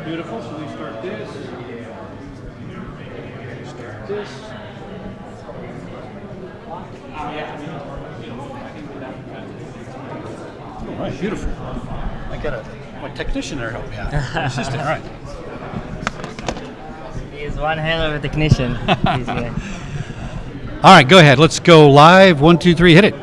Beautiful. So we start this. Start this. All right, beautiful. I got my technician there help me out. Assistant, all right. He's one hell of a technician. This guy. All right, go ahead. Let's go live. 1, 2, 3, hit it.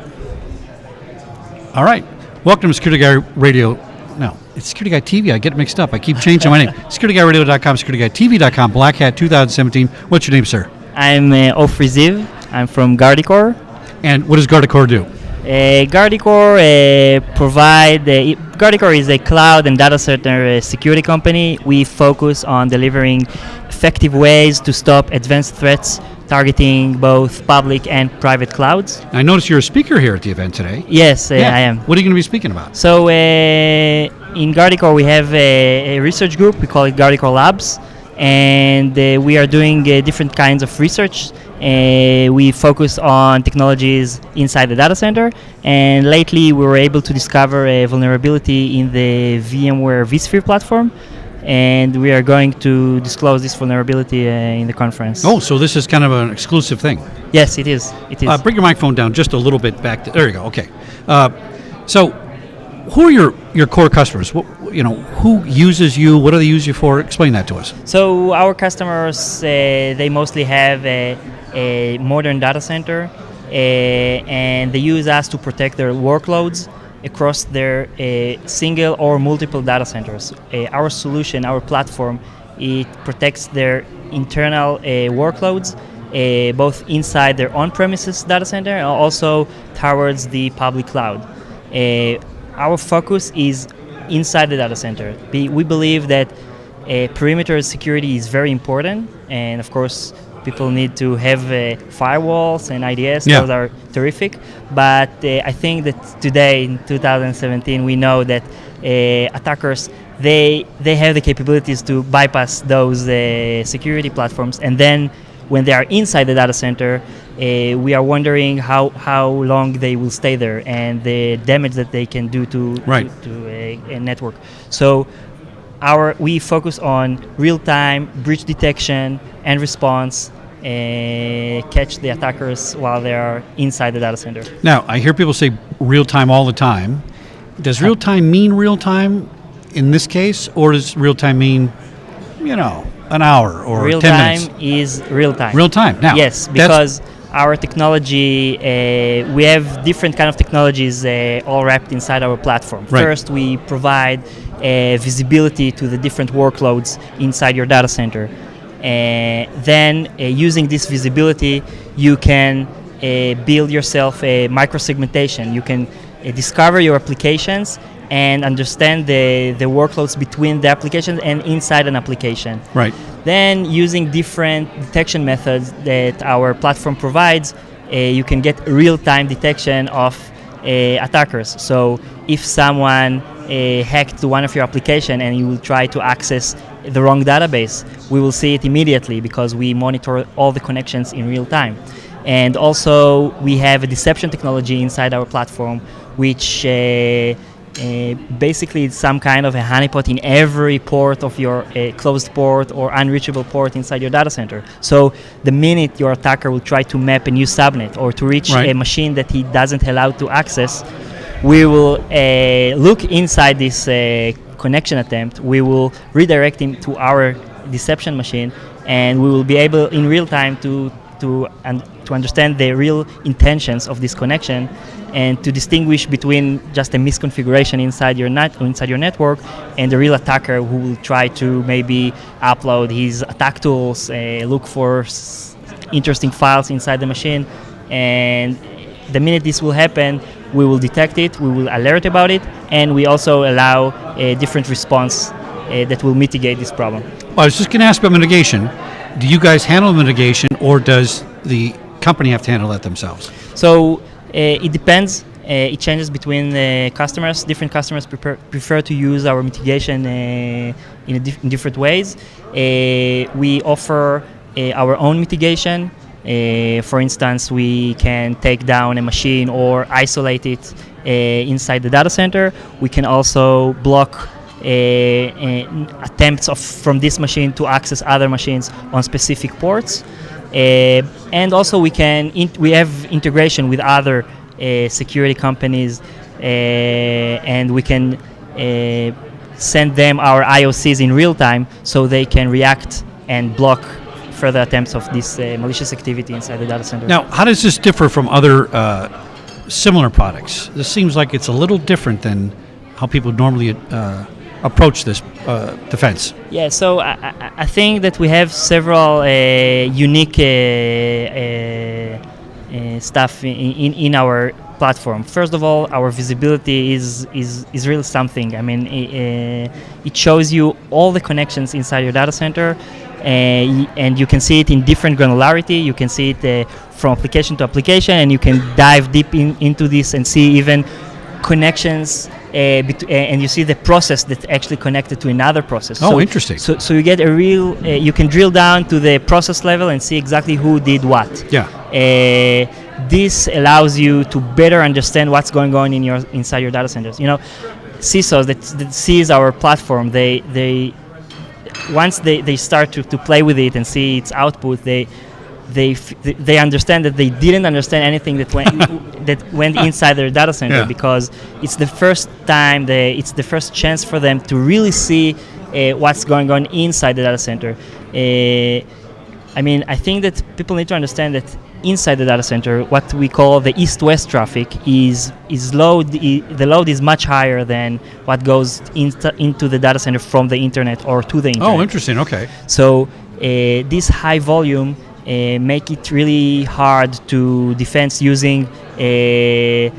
All right. Welcome to Security Guy Radio. No, it's Security Guy TV. I get it mixed up. I keep changing my name. SecurityGuyRadio.com, SecurityGuyTV.com, Black Hat 2017. What's your name, sir? I'm Ofri Ziv. I'm from Guadricore. And what does Guadricore do? Guadricore Guadricore is a cloud and data center security company. We focus on delivering effective ways to stop advanced threats targeting both public and private clouds. I noticed you're a speaker here at the event today. Yes, I am. What are you going to be speaking about? So in Guadricore we have a research group. We call it Guadricore Labs, and we are doing different kinds of research. We focus on technologies inside the data center, and lately we were able to discover a vulnerability in the VMware vSphere platform, and we are going to disclose this vulnerability in the conference. Oh, so this is kind of an exclusive thing. Yes, it is. It is. Bring your microphone down just a little bit back. There you go. Okay. So, who are your core customers? Who uses you? What do they use you for? Explain that to us. So our customers, they mostly have a modern data center, and they use us to protect their workloads across their single or multiple data centers. Our solution, our platform, it protects their internal workloads, both inside their on-premises data center and also towards the public cloud. Our focus is inside the data center. We believe that perimeter security is very important, and of course people need to have firewalls and IDS. Yeah. Those are terrific, but I think that today in 2017 we know that attackers they have the capabilities to bypass those security platforms, and then when they are inside the data center, we are wondering how long they will stay there and the damage that they can do to a network. So we focus on real-time breach detection and response, catch the attackers while they are inside the data center. Now, I hear people say real-time all the time. Does real-time mean real-time in this case, or does real-time mean, an hour or real 10 time minutes? is real time. Real time. Now, yes, because our technology, we have different kind of technologies all wrapped inside our platform. Right. First, we provide visibility to the different workloads inside your data center. Then, using this visibility, you can build yourself a microsegmentation. You can discover your applications and understand the workloads between the applications and inside an application. Right. Then, using different detection methods that our platform provides, you can get real-time detection of attackers. So if someone hacked to one of your application and you will try to access the wrong database, we will see it immediately because we monitor all the connections in real time. And also, we have a deception technology inside our platform, which basically it's some kind of a honeypot in every port of your closed port or unreachable port inside your data center. So the minute your attacker will try to map a new subnet or to reach a machine that he doesn't allow to access, we will look inside this connection attempt. We will redirect him to our deception machine, and we will be able in real time to understand the real intentions of this connection and to distinguish between just a misconfiguration inside your network and the real attacker who will try to maybe upload his attack tools, look for interesting files inside the machine. And the minute this will happen, we will detect it, we will alert about it, and we also allow a different response that will mitigate this problem. Well, I was just going to ask about mitigation. Do you guys handle mitigation, or does the company have to handle that themselves? So it depends. It changes between customers. Different customers prefer to use our mitigation in different ways. We offer our own mitigation. For instance, we can take down a machine or isolate it inside the data center. We can also block attempts from this machine to access other machines on specific ports. And also we have integration with other security companies, and we can send them our IOCs in real time so they can react and block further attempts of this malicious activity inside the data center. Now, how does this differ from other similar products? This seems like it's a little different than how people normally approach this defense. Yeah, so I think that we have several unique stuff in our platform. First of all, our visibility is really something. I mean, it shows you all the connections inside your data center, and you can see it in different granularity. You can see it from application to application, and you can dive deep into this and see even connections, and you see the process that's actually connected to another process. Oh, so, interesting. So you get a real, you can drill down to the process level and see exactly who did what. Yeah. This allows you to better understand what's going on inside your data centers. You know, CISOs that sees our platform, they once they start to play with it and see its output, they understand that they didn't understand anything that went inside their data center, because it's the first time, it's the first chance for them to really see what's going on inside the data center. I mean, I think that people need to understand that inside the data center, what we call the east-west traffic is load. The load is much higher than what goes into the data center from the internet or to the internet. Oh, interesting. Okay. So this high volume make it really hard to defend using the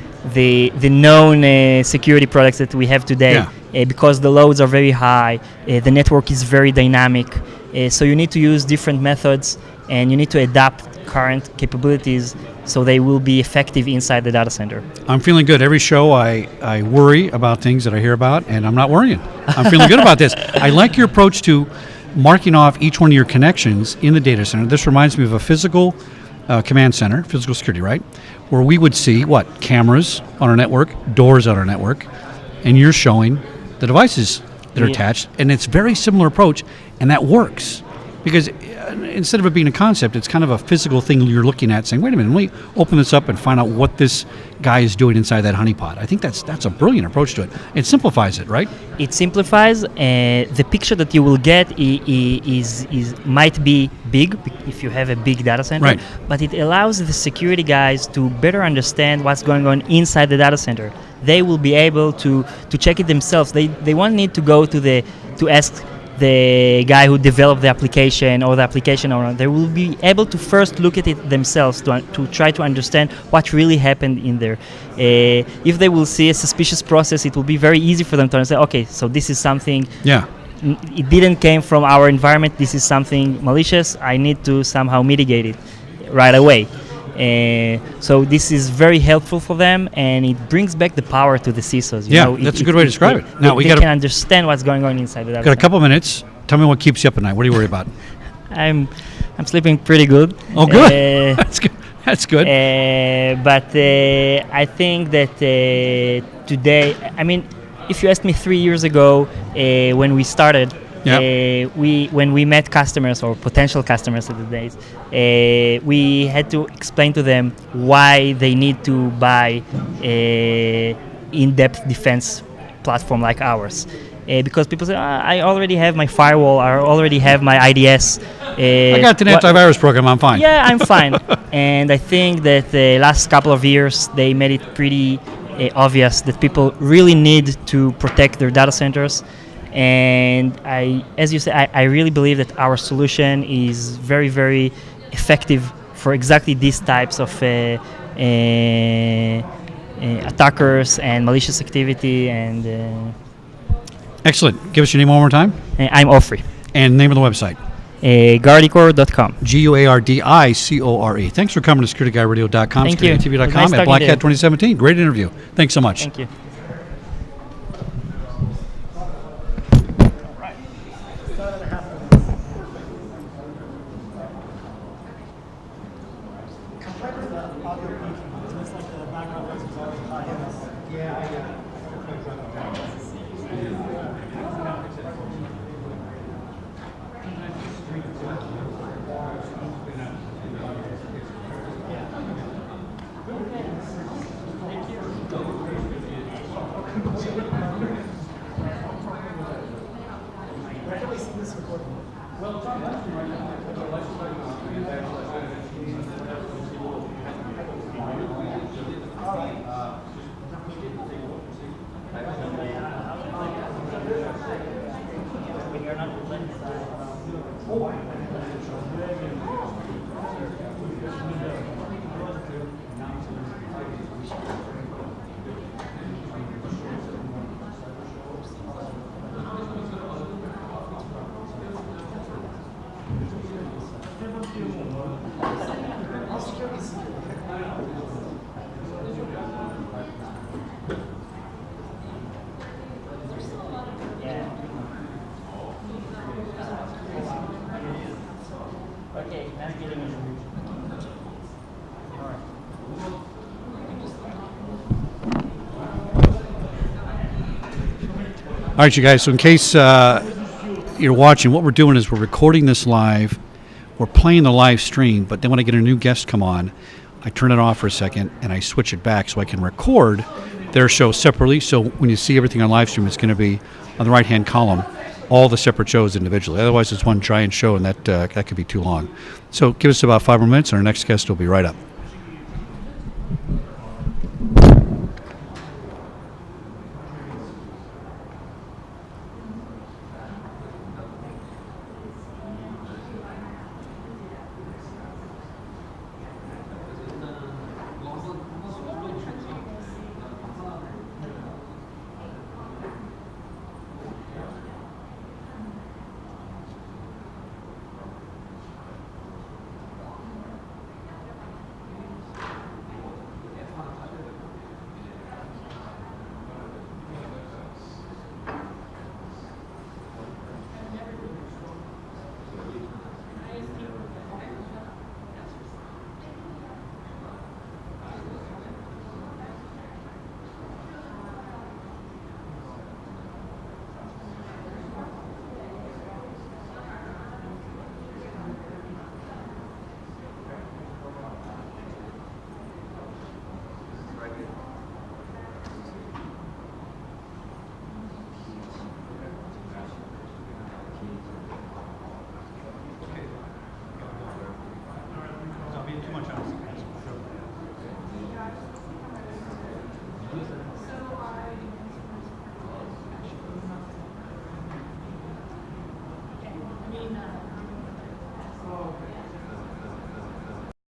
known security products that we have today, because the loads are very high, the network is very dynamic, so you need to use different methods, and you need to adapt current capabilities so they will be effective inside the data center. I'm feeling good. Every show I worry about things that I hear about, and I'm not worrying. I'm feeling good about this. I like your approach to marking off each one of your connections in the data center. This reminds me of a physical command center, physical security, right? Where we would see, cameras on our network, doors on our network, and you're showing the devices that are attached. And it's a very similar approach, and that works. Because instead of it being a concept, it's kind of a physical thing you're looking at, saying, wait a minute, let me open this up and find out what this guy is doing inside that honeypot. I think that's a brilliant approach to it. It simplifies it, right? It simplifies. The picture that you will get is might be big if you have a big data center, right, but it allows the security guys to better understand what's going on inside the data center. They will be able to check it themselves. They won't need to go to ask the guy who developed the application or the application owner. They will be able to first look at it themselves to try to understand what really happened in there. If they will see a suspicious process, it will be very easy for them to understand, okay, so this is something, it didn't came from our environment, this is something malicious, I need to somehow mitigate it right away. So this is very helpful for them, and it brings back the power to the CISOs. That's a good way to describe it. Now they can understand what's going on inside the data center. Got a couple minutes. Tell me what keeps you up at night. What do you worry about? I'm sleeping pretty good. Oh, good. That's good. That's good. But I think that today, I mean, if you asked me 3 years ago when we started, when we met customers or potential customers at the days, we had to explain to them why they need to buy in-depth defense platform like ours. Because people say, I already have my firewall, I already have my IDS. I got an antivirus program, I'm fine. Yeah, I'm fine. And I think that the last couple of years, they made it pretty obvious that people really need to protect their data centers. And as you say, I really believe that our solution is very, very effective for exactly these types of attackers and malicious activity. And excellent. Give us your name one more time. I'm Ofri. And name of the website? Guadricore.com. Guardicore. Thanks for coming to SecurityGuyRadio.com, SecurityTV.com, at Black Hat 2017. Great interview. Thanks so much. Thank you. All right, you guys, so in case you're watching, what we're doing is we're recording this live. We're playing the live stream, but then when I get a new guest come on, I turn it off for a second and I switch it back so I can record their show separately. So when you see everything on live stream, it's going to be on the right-hand column, all the separate shows individually. Otherwise, it's one giant show, and that could be too long. So give us about 5 more minutes, and our next guest will be right up.